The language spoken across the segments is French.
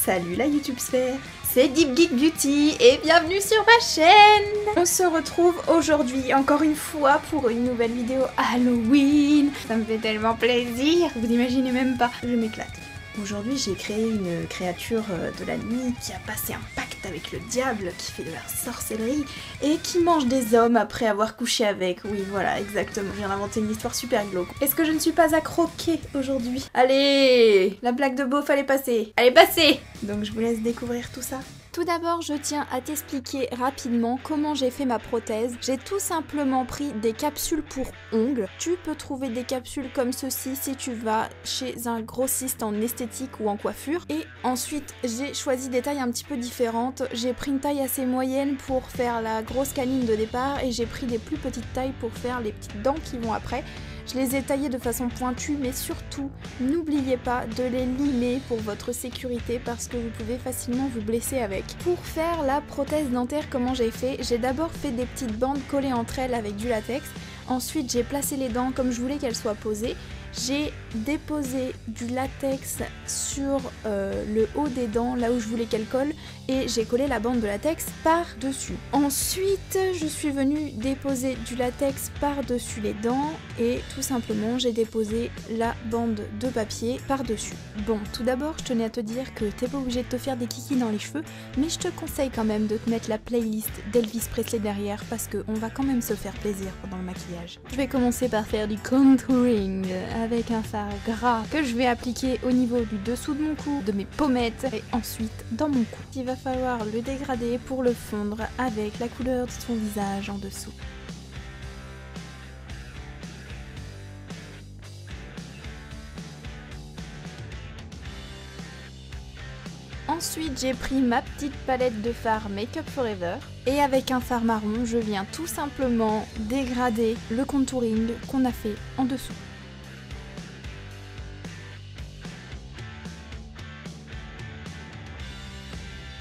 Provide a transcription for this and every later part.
Salut la YouTube sphère, c'est Deep Geek Beauty et bienvenue sur ma chaîne. On se retrouve aujourd'hui encore une fois pour une nouvelle vidéo Halloween. Ça me fait tellement plaisir, vous n'imaginez même pas, je m'éclate. Aujourd'hui j'ai créé une créature de la nuit qui a passé un pacte avec le diable, qui fait de la sorcellerie et qui mange des hommes après avoir couché avec. Oui voilà, exactement, je viens d'inventer une histoire super glauque. Est-ce que je ne suis pas à croquer aujourd'hui? Allez, la blague de beauf elle est passée. Elle est passée. Donc je vous laisse découvrir tout ça. Tout d'abord, je tiens à t'expliquer rapidement comment j'ai fait ma prothèse. J'ai tout simplement pris des capsules pour ongles. Tu peux trouver des capsules comme ceci si tu vas chez un grossiste en esthétique ou en coiffure. Et ensuite, j'ai choisi des tailles un petit peu différentes. J'ai pris une taille assez moyenne pour faire la grosse canine de départ et j'ai pris des plus petites tailles pour faire les petites dents qui vont après. Je les ai taillées de façon pointue, mais surtout, n'oubliez pas de les limer pour votre sécurité parce que vous pouvez facilement vous blesser avec. Pour faire la prothèse dentaire, comment j'ai fait? J'ai d'abord fait des petites bandes collées entre elles avec du latex. Ensuite, j'ai placé les dents comme je voulais qu'elles soient posées. J'ai déposé du latex sur le haut des dents, là où je voulais qu'elles collent, et j'ai collé la bande de latex par-dessus. Ensuite, je suis venue déposer du latex par-dessus les dents, et tout simplement, j'ai déposé la bande de papier par-dessus. Bon, tout d'abord, je tenais à te dire que t'es pas obligé de te faire des kikis dans les cheveux, mais je te conseille quand même de te mettre la playlist d'Elvis Presley derrière, parce qu'on va quand même se faire plaisir pendant le maquillage. Je vais commencer par faire du contouring avec un fard gras que je vais appliquer au niveau du dessous de mon cou, de mes pommettes et ensuite dans mon cou. Il va falloir le dégrader pour le fondre avec la couleur de son visage en dessous. Ensuite, j'ai pris ma petite palette de fard Make Up Forever et avec un fard marron, je viens tout simplement dégrader le contouring qu'on a fait en dessous.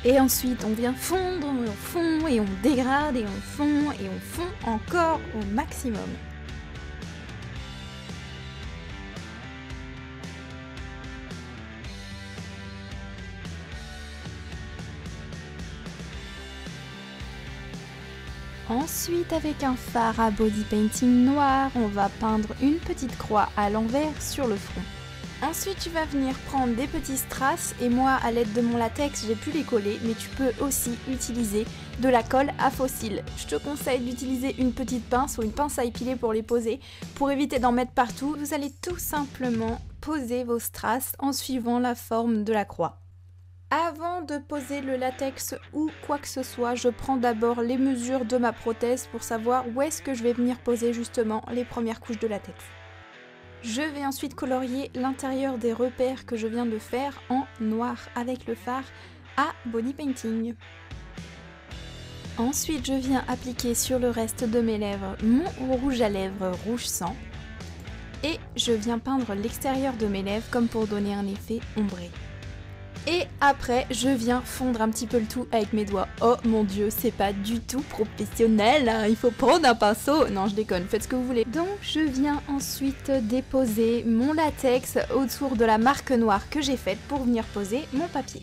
Et ensuite, on vient fondre, on fond et on dégrade et on fond et on fond encore au maximum. Ensuite, avec un fard à body painting noir, on va peindre une petite croix à l'envers sur le front. Ensuite, tu vas venir prendre des petits strass et moi, à l'aide de mon latex, j'ai pu les coller, mais tu peux aussi utiliser de la colle à fossiles. Je te conseille d'utiliser une petite pince ou une pince à épiler pour les poser. Pour éviter d'en mettre partout, vous allez tout simplement poser vos strass en suivant la forme de la croix. Avant de poser le latex ou quoi que ce soit, je prends d'abord les mesures de ma prothèse pour savoir où est-ce que je vais venir poser justement les premières couches de latex. Je vais ensuite colorier l'intérieur des repères que je viens de faire en noir avec le fard à body painting. Ensuite, je viens appliquer sur le reste de mes lèvres mon rouge à lèvres rouge sang et je viens peindre l'extérieur de mes lèvres comme pour donner un effet ombré. Et après, je viens fondre un petit peu le tout avec mes doigts. Oh mon dieu, c'est pas du tout professionnel, hein. Il faut prendre un pinceau. Non, je déconne, faites ce que vous voulez. Donc, je viens ensuite déposer mon latex autour de la marque noire que j'ai faite pour venir poser mon papier.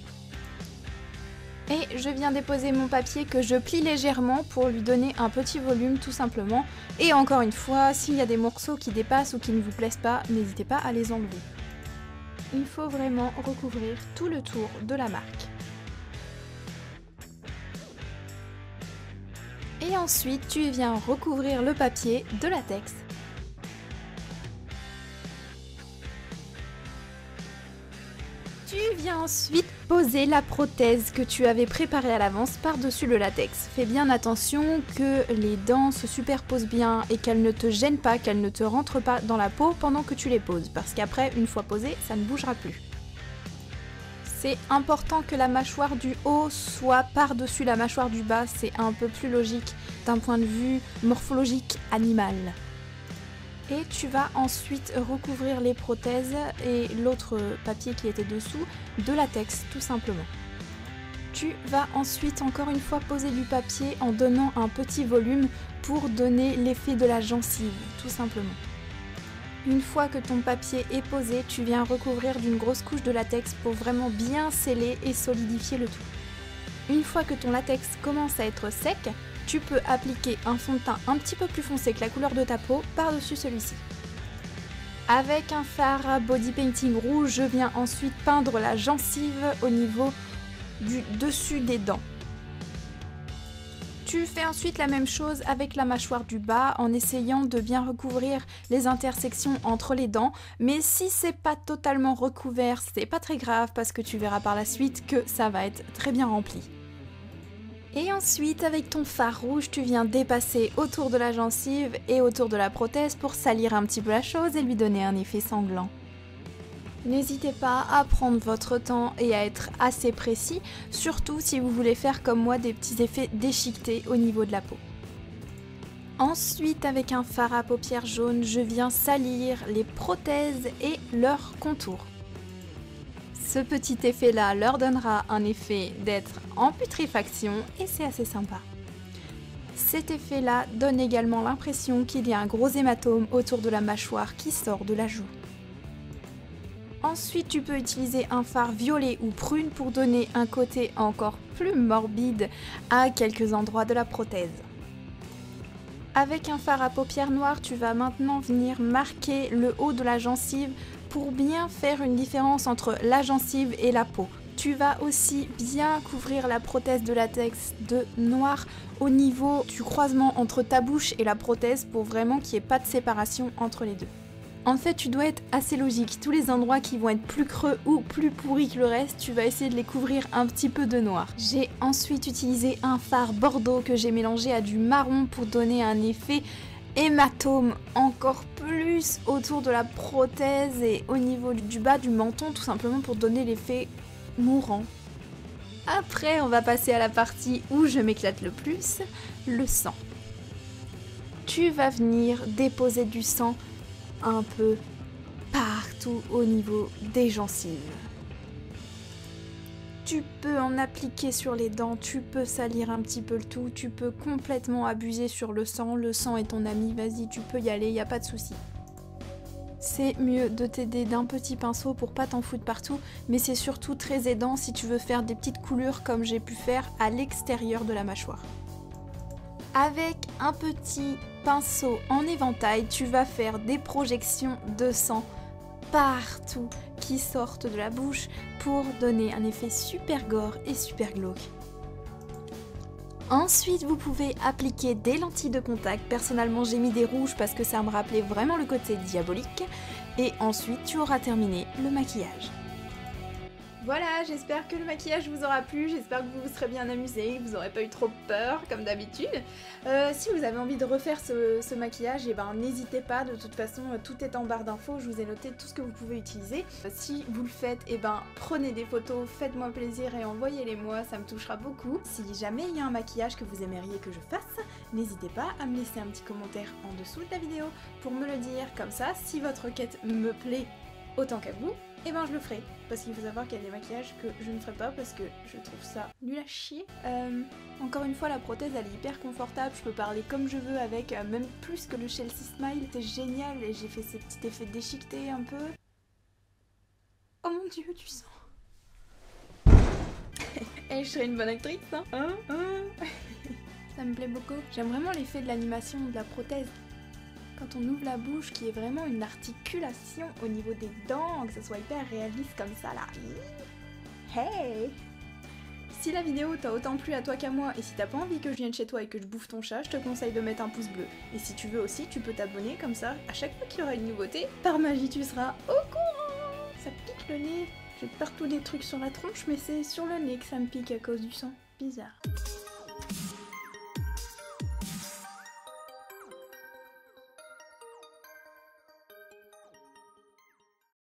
Et je viens déposer mon papier que je plie légèrement pour lui donner un petit volume tout simplement. Et encore une fois, s'il y a des morceaux qui dépassent ou qui ne vous plaisent pas, n'hésitez pas à les enlever. Il faut vraiment recouvrir tout le tour de la marque. Et ensuite, tu viens recouvrir le papier de latex. Tu viens ensuite poser la prothèse que tu avais préparée à l'avance par-dessus le latex. Fais bien attention que les dents se superposent bien et qu'elles ne te gênent pas, qu'elles ne te rentrent pas dans la peau pendant que tu les poses. Parce qu'après, une fois posées, ça ne bougera plus. C'est important que la mâchoire du haut soit par-dessus la mâchoire du bas. C'est un peu plus logique d'un point de vue morphologique animal. Et tu vas ensuite recouvrir les prothèses et l'autre papier qui était dessous de latex tout simplement. Tu vas ensuite encore une fois poser du papier en donnant un petit volume pour donner l'effet de la gencive tout simplement. Une fois que ton papier est posé, tu viens recouvrir d'une grosse couche de latex pour vraiment bien sceller et solidifier le tout. Une fois que ton latex commence à être sec, tu peux appliquer un fond de teint un petit peu plus foncé que la couleur de ta peau par-dessus celui-ci. Avec un fard body painting rouge, je viens ensuite peindre la gencive au niveau du dessus des dents. Tu fais ensuite la même chose avec la mâchoire du bas en essayant de bien recouvrir les intersections entre les dents, mais si c'est pas totalement recouvert, c'est pas très grave parce que tu verras par la suite que ça va être très bien rempli. Et ensuite, avec ton fard rouge, tu viens dépasser autour de la gencive et autour de la prothèse pour salir un petit peu la chose et lui donner un effet sanglant. N'hésitez pas à prendre votre temps et à être assez précis, surtout si vous voulez faire comme moi des petits effets déchiquetés au niveau de la peau. Ensuite, avec un fard à paupières jaune, je viens salir les prothèses et leurs contours. Ce petit effet-là leur donnera un effet d'être en putréfaction et c'est assez sympa. Cet effet-là donne également l'impression qu'il y a un gros hématome autour de la mâchoire qui sort de la joue. Ensuite, tu peux utiliser un fard violet ou prune pour donner un côté encore plus morbide à quelques endroits de la prothèse. Avec un fard à paupières noires, tu vas maintenant venir marquer le haut de la gencive pour bien faire une différence entre la gencive et la peau. Tu vas aussi bien couvrir la prothèse de latex de noir au niveau du croisement entre ta bouche et la prothèse pour vraiment qu'il n'y ait pas de séparation entre les deux. En fait, tu dois être assez logique. Tous les endroits qui vont être plus creux ou plus pourris que le reste, tu vas essayer de les couvrir un petit peu de noir. J'ai ensuite utilisé un fard bordeaux que j'ai mélangé à du marron pour donner un effet hématome encore plus autour de la prothèse et au niveau du bas du menton, tout simplement pour donner l'effet mourant. Après, on va passer à la partie où je m'éclate le plus, le sang. Tu vas venir déposer du sang un peu partout au niveau des gencives. Tu peux en appliquer sur les dents, tu peux salir un petit peu le tout, tu peux complètement abuser sur le sang est ton ami, vas-y tu peux y aller, y a pas de souci. C'est mieux de t'aider d'un petit pinceau pour pas t'en foutre partout, mais c'est surtout très aidant si tu veux faire des petites coulures comme j'ai pu faire à l'extérieur de la mâchoire. Avec un petit pinceau en éventail, tu vas faire des projections de sang partout qui sortent de la bouche pour donner un effet super gore et super glauque. Ensuite, vous pouvez appliquer des lentilles de contact. Personnellement, j'ai mis des rouges parce que ça me rappelait vraiment le côté diabolique. Et ensuite, tu auras terminé le maquillage. Voilà, j'espère que le maquillage vous aura plu, j'espère que vous vous serez bien amusés, que vous n'aurez pas eu trop peur comme d'habitude. Si vous avez envie de refaire ce maquillage, et ben n'hésitez pas, de toute façon tout est en barre d'infos, je vous ai noté tout ce que vous pouvez utiliser. Si vous le faites, et ben prenez des photos, faites-moi plaisir et envoyez-les moi, ça me touchera beaucoup. Si jamais il y a un maquillage que vous aimeriez que je fasse, n'hésitez pas à me laisser un petit commentaire en dessous de la vidéo pour me le dire, comme ça si votre requête me plaît autant qu'à vous, et ben je le ferai, parce qu'il faut savoir qu'il y a des maquillages que je ne ferai pas parce que je trouve ça nul à chier. Encore une fois, la prothèse elle est hyper confortable, je peux parler comme je veux avec, même plus que le Chelsea Smile, c'est génial et j'ai fait ces petits effets déchiquetés un peu. Oh mon dieu, du sang. Et je serais une bonne actrice, hein, ça me plaît beaucoup. J'aime vraiment l'effet de l'animation de la prothèse. Quand on ouvre la bouche, qui est vraiment une articulation au niveau des dents, que ça soit hyper réaliste comme ça là. Hey! Si la vidéo t'a autant plu à toi qu'à moi et si t'as pas envie que je vienne chez toi et que je bouffe ton chat, je te conseille de mettre un pouce bleu. Et si tu veux aussi, tu peux t'abonner comme ça, à chaque fois qu'il y aura une nouveauté, par magie tu seras au courant! Ça pique le nez. J'ai partout des trucs sur la tronche, mais c'est sur le nez que ça me pique à cause du sang. Bizarre.